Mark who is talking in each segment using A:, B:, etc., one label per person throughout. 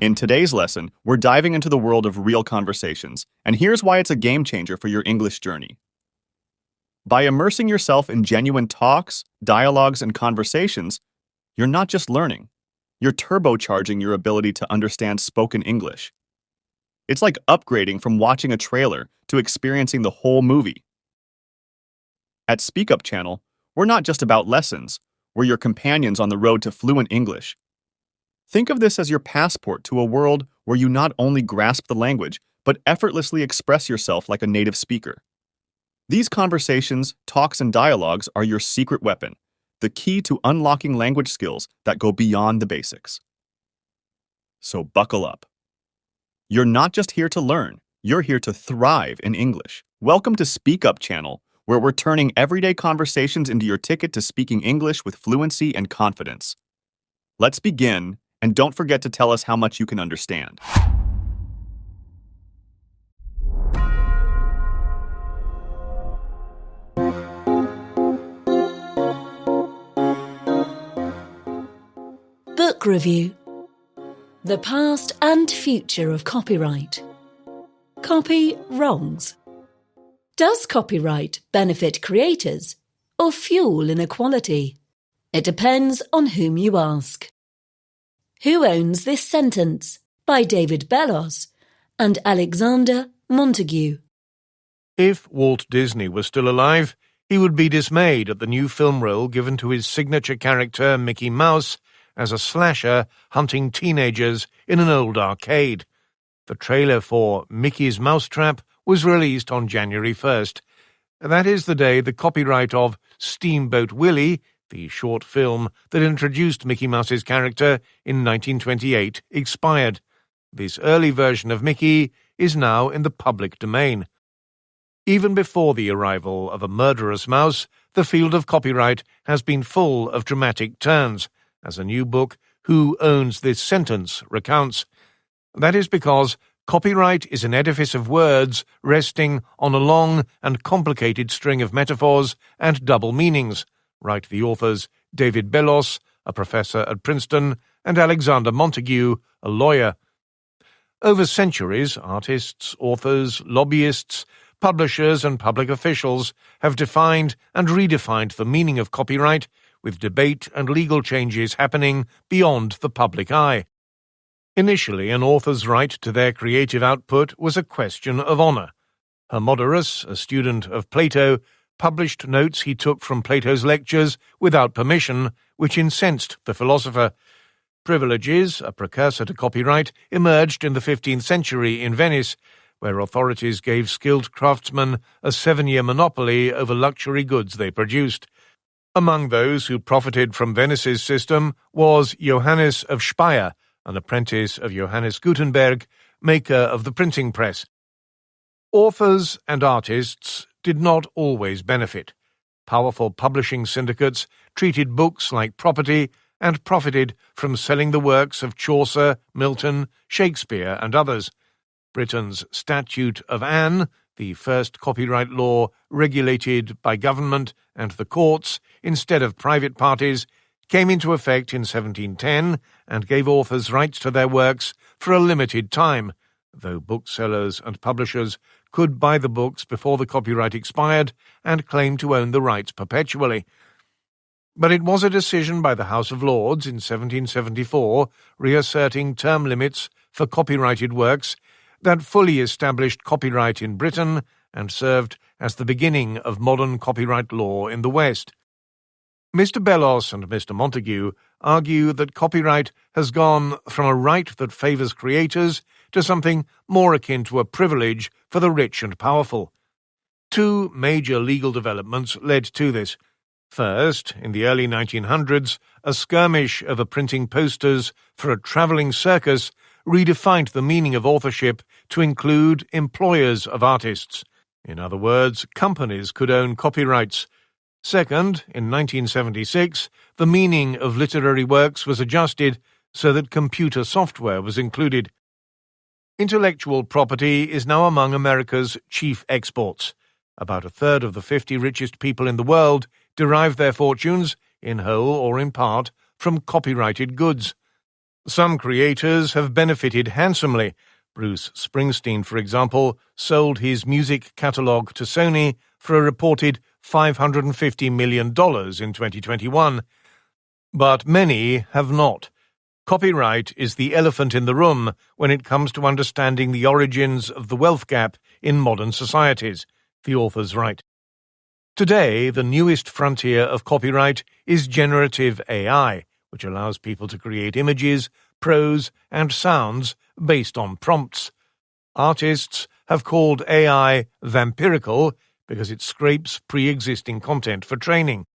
A: In today's lesson, we're diving into the world of real conversations, and here's why it's a game changer for your English journey. By immersing yourself in genuine talks, dialogues, and conversations, you're not just learning, you're turbocharging your ability to understand spoken English. It's like upgrading from watching a trailer to experiencing the whole movie. At Speak Up Channel, we're not just about lessons, we're your companions on the road to fluent English. Think of this as your passport to a world where you not only grasp the language, but effortlessly express yourself like a native speaker. These conversations, talks, and dialogues are your secret weapon, the key to unlocking language skills that go beyond the basics. So buckle up. You're not just here to learn, you're here to thrive in English. Welcome to Speak Up Channel, where we're turning everyday conversations into your ticket to speaking English with fluency and confidence. Let's begin, and don't forget to tell us how much you can understand.
B: Book Review: The Past and Future of Copyright. Copy wrongs. Does copyright benefit creators or fuel inequality? It depends on whom you ask. Who Owns This Sentence? By David Bellos and Alexander Montague.
C: If Walt Disney was still alive, he would be dismayed at the new film role given to his signature character Mickey Mouse as a slasher hunting teenagers in an old arcade. The trailer for Mickey's Mousetrap was released on January 1st. That is the day the copyright of Steamboat Willie, the short film that introduced Mickey Mouse's character in 1928, expired. This early version of Mickey is now in the public domain. Even before the arrival of a murderous mouse, the field of copyright has been full of dramatic turns, as a new book, Who Owns This Sentence, recounts. That is because copyright is an edifice of words resting on a long and complicated string of metaphors and double meanings, write the authors David Bellos, a professor at Princeton, and Alexander Montague, a lawyer. Over centuries, artists, authors, lobbyists, publishers, and public officials have defined and redefined the meaning of copyright, with debate and legal changes happening beyond the public eye. Initially, an author's right to their creative output was a question of honor. Hermodorus, a student of Plato, published notes he took from Plato's lectures without permission, which incensed the philosopher. Privileges, a precursor to copyright, emerged in the 15th century in Venice, where authorities gave skilled craftsmen a 7-year monopoly over luxury goods they produced. Among those who profited from Venice's system was Johannes of Speyer, an apprentice of Johannes Gutenberg, maker of the printing press. Authors and artists did not always benefit. Powerful publishing syndicates treated books like property and profited from selling the works of Chaucer, Milton, Shakespeare, and others. Britain's Statute of Anne, the first copyright law regulated by government and the courts instead of private parties, came into effect in 1710 and gave authors rights to their works for a limited time, though booksellers and publishers could buy the books before the copyright expired and claim to own the rights perpetually. But it was a decision by the House of Lords in 1774, reasserting term limits for copyrighted works, that fully established copyright in Britain and served as the beginning of modern copyright law in the West. Mr. Bellos and Mr. Montague argue that copyright has gone from a right that favours creators to something more akin to a privilege for the rich and powerful. Two major legal developments led to this. First, in the early 1900s, a skirmish over printing posters for a travelling circus redefined the meaning of authorship to include employers of artists. In other words, companies could own copyrights. Second, in 1976, the meaning of literary works was adjusted so that computer software was included. Intellectual property is now among America's chief exports. About a third of the 50 richest people in the world derive their fortunes, in whole or in part, from copyrighted goods. Some creators have benefited handsomely. Bruce Springsteen, for example, sold his music catalogue to Sony for a reported $550 million in 2021. But many have not. Copyright is the elephant in the room when it comes to understanding the origins of the wealth gap in modern societies, the authors write. Today, the newest frontier of copyright is generative AI, which allows people to create images, prose, and sounds based on prompts. Artists have called AI vampirical because it scrapes pre-existing content for training.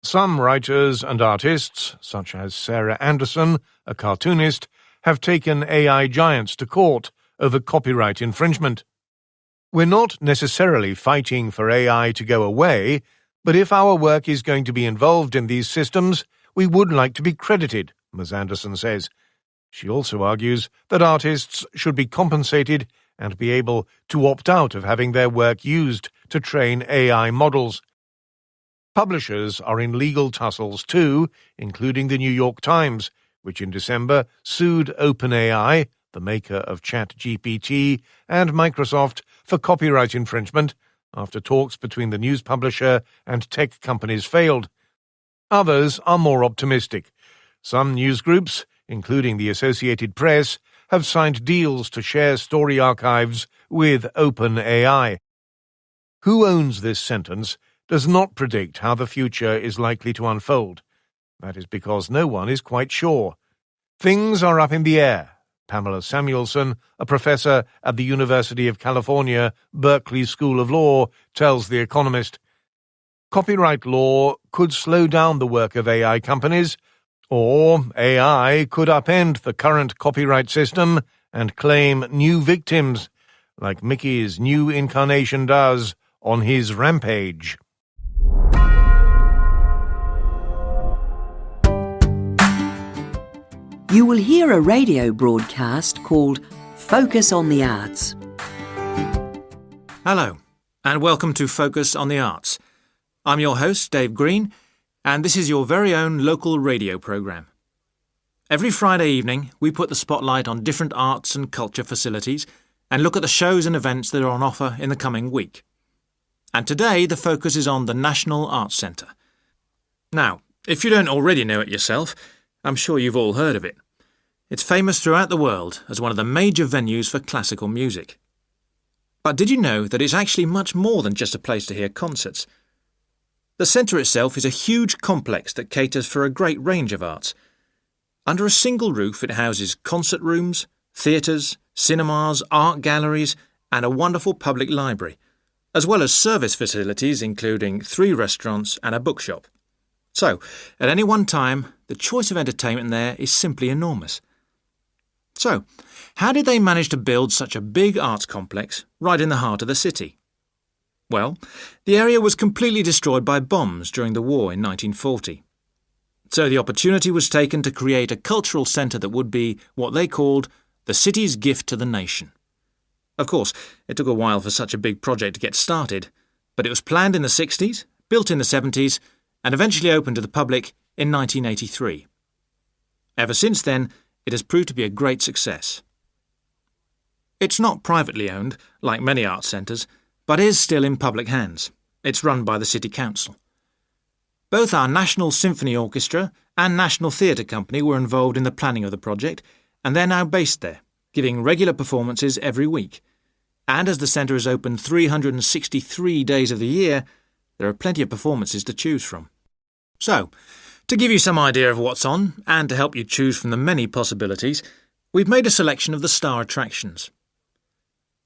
C: Some writers and artists, such as Sarah Anderson, a cartoonist, have taken AI giants to court over copyright infringement. We're not necessarily fighting for AI to go away, but if our work is going to be involved in these systems, we would like to be credited, Ms. Anderson says. She also argues that artists should be compensated and be able to opt out of having their work used to train AI models. Publishers are in legal tussles too, including the New York Times, which in December sued OpenAI, the maker of ChatGPT, and Microsoft for copyright infringement after talks between the news publisher and tech companies failed. Others are more optimistic. Some news groups, including the Associated Press, have signed deals to share story archives with OpenAI. Who owns this sentence does not predict how the future is likely to unfold. That is because no one is quite sure. Things are up in the air. Pamela Samuelson, a professor at the University of California, Berkeley School of Law, tells The Economist. Copyright law could slow down the work of AI companies, or AI could upend the current copyright system and claim new victims, like Mickey's new incarnation does on his rampage.
D: You will hear a radio broadcast called Focus on the Arts.
E: Hello, and welcome to Focus on the Arts. I'm your host, Dave Green, and this is your very own local radio programme. Every Friday evening, we put the spotlight on different arts and culture facilities and look at the shows and events that are on offer in the coming week. And today, the focus is on the National Arts Centre. Now, if you don't already know it yourself, I'm sure you've all heard of it. It's famous throughout the world as one of the major venues for classical music. But did you know that it's actually much more than just a place to hear concerts? The centre itself is a huge complex that caters for a great range of arts. Under a single roof it houses concert rooms, theatres, cinemas, art galleries and a wonderful public library, as well as service facilities including 3 restaurants and a bookshop. So, at any one time, the choice of entertainment there is simply enormous. So, how did they manage to build such a big arts complex right in the heart of the city? Well, the area was completely destroyed by bombs during the war in 1940. So the opportunity was taken to create a cultural centre that would be what they called the city's gift to the nation. Of course, it took a while for such a big project to get started, but it was planned in the 60s, built in the 70s, and eventually opened to the public in 1983. Ever since then, it has proved to be a great success. It's not privately owned, like many arts centres, but is still in public hands. It's run by the City Council. Both our National Symphony Orchestra and National Theatre Company were involved in the planning of the project, and they're now based there, giving regular performances every week. And as the centre is open 363 days of the year, there are plenty of performances to choose from. So, to give you some idea of what's on, and to help you choose from the many possibilities, we've made a selection of the star attractions.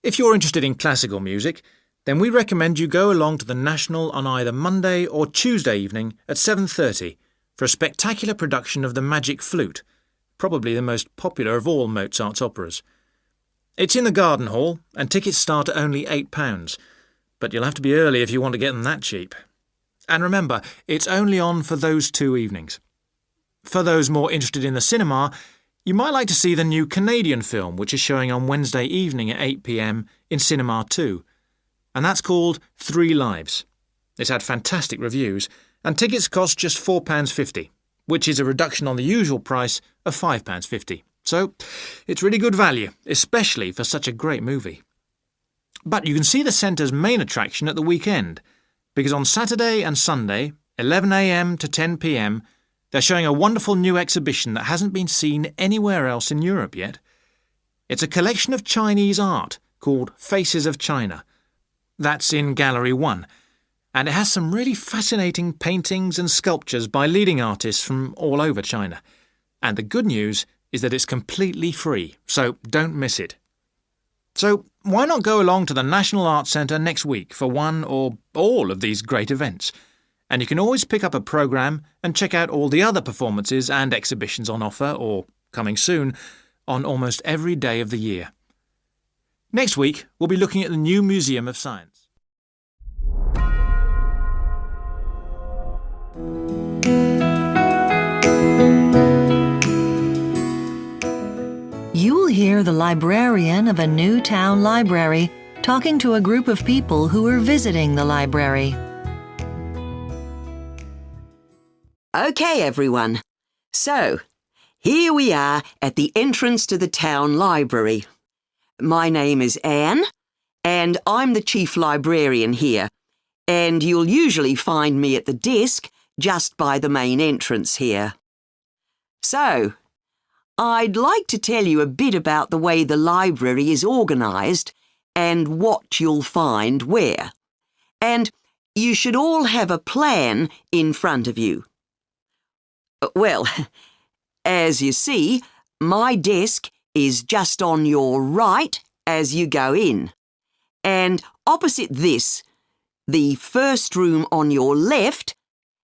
E: If you're interested in classical music, then we recommend you go along to the National on either Monday or Tuesday evening at 7:30 for a spectacular production of the Magic Flute, probably the most popular of all Mozart's operas. It's in the Garden Hall, and tickets start at only £8, but you'll have to be early if you want to get them that cheap. And remember, it's only on for those 2 evenings. For those more interested in the cinema, you might like to see the new Canadian film, which is showing on Wednesday evening at 8 p.m. in Cinema 2. And that's called 3 Lives. It's had fantastic reviews, and tickets cost just £4.50. which is a reduction on the usual price of £5.50. So it's really good value, especially for such a great movie. But you can see the centre's main attraction at the weekend, because on Saturday and Sunday, 11 a.m. to 10 p.m, they're showing a wonderful new exhibition that hasn't been seen anywhere else in Europe yet. It's a collection of Chinese art called Faces of China. That's in Gallery 1, and it has some really fascinating paintings and sculptures by leading artists from all over China. And the good news is that it's completely free, so don't miss it. So why not go along to the National Arts Centre next week for one or all of these great events? And you can always pick up a programme and check out all the other performances and exhibitions on offer, or coming soon, on almost every day of the year. Next week, we'll be looking at the new Museum of Science.
F: You'll hear the librarian of a new town library talking to a group of people who are visiting the library.
D: OK, everyone. So, here we are at the entrance to the town library. My name is Anne, and I'm the chief librarian here, and you'll usually find me at the desk just by the main entrance here. So, I'd like to tell you a bit about the way the library is organised and what you'll find where. And you should all have a plan in front of you. Well, as you see, my desk is just on your right as you go in. And opposite this, the first room on your left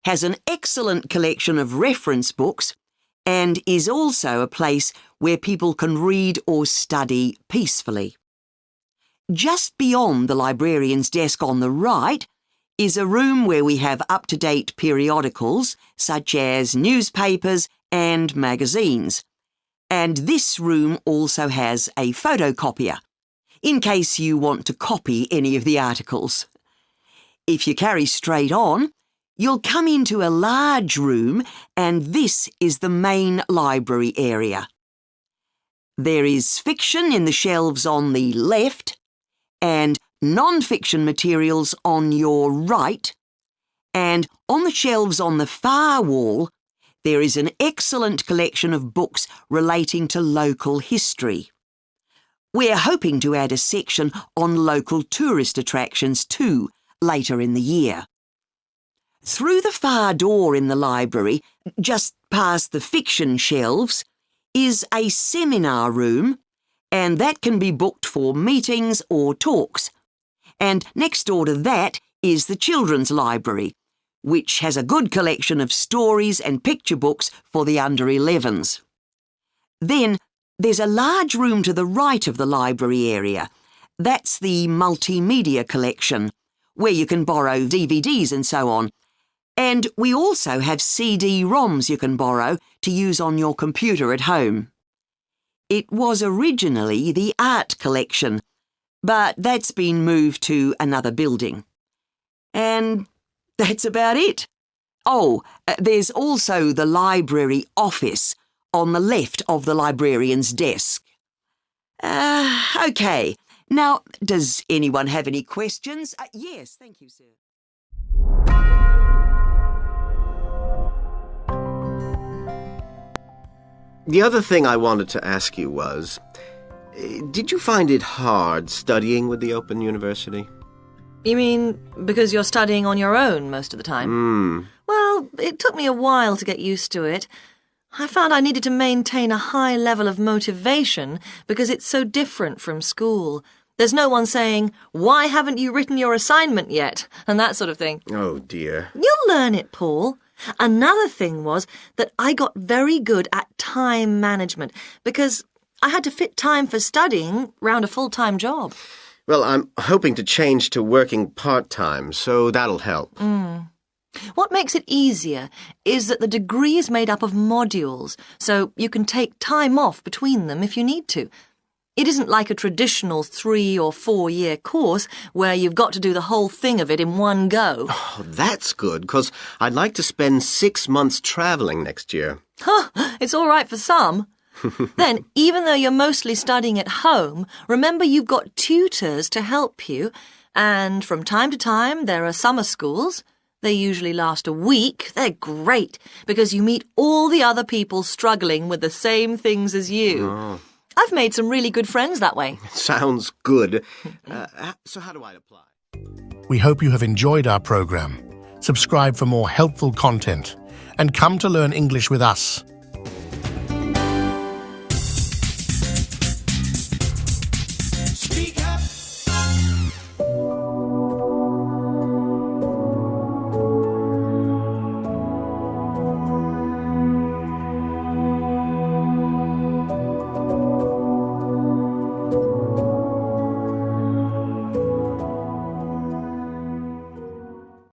D: has an excellent collection of reference books and is also a place where people can read or study peacefully. Just beyond the librarian's desk on the right is a room where we have up-to-date periodicals such as newspapers and magazines. And this room also has a photocopier, in case you want to copy any of the articles. If you carry straight on, you'll come into a large room, and this is the main library area. There is fiction in the shelves on the left, and non-fiction materials on your right, and on the shelves on the far wall, there is an excellent collection of books relating to local history. We're hoping to add a section on local tourist attractions too, later in the year. Through the far door in the library, just past the fiction shelves, is a seminar room, and that can be booked for meetings or talks. And next door to that is the children's library, which has a good collection of stories and picture books for the under 11s. Then there's a large room to the right of the library area. That's the Multimedia collection, where you can borrow DVDs and so on. And we also have CD-ROMs you can borrow to use on your computer at home. It was originally the art collection, but that's been moved to another building. And that's about it. Oh, there's also the library office on the left of the librarian's desk. OK. Now, does anyone have any questions? Yes, thank you, sir.
G: The other thing I wanted to ask you was, did you find it hard studying with the Open University?
F: You mean because you're studying on your own most of the time? Well, it took me a while to get used to it. I found I needed to maintain a high level of motivation because it's so different from school. There's no one saying, "Why haven't you written your assignment yet?" and that sort of thing.
G: Oh, dear.
F: You'll learn it, Paul. Another thing was that I got very good at time management because I had to fit time for studying round a full-time job.
G: Well, I'm hoping to change to working part-time, so that'll help.
F: What makes it easier is that the degree is made up of modules, so you can take time off between them if you need to. It isn't like a traditional 3 or 4 year course where you've got to do the whole thing of it in one go.
G: Oh, that's good, because I'd like to spend 6 months traveling next year.
F: It's all right for some. Then, even though you're mostly studying at home, remember you've got tutors to help you, and from time to time there are summer schools. They usually last a week. They're great because you meet all the other people struggling with the same things as you.
G: Oh.
F: I've made some really good friends that way.
G: Sounds good. So how do I apply?
H: We hope you have enjoyed our program. Subscribe for more helpful content and come to learn English with us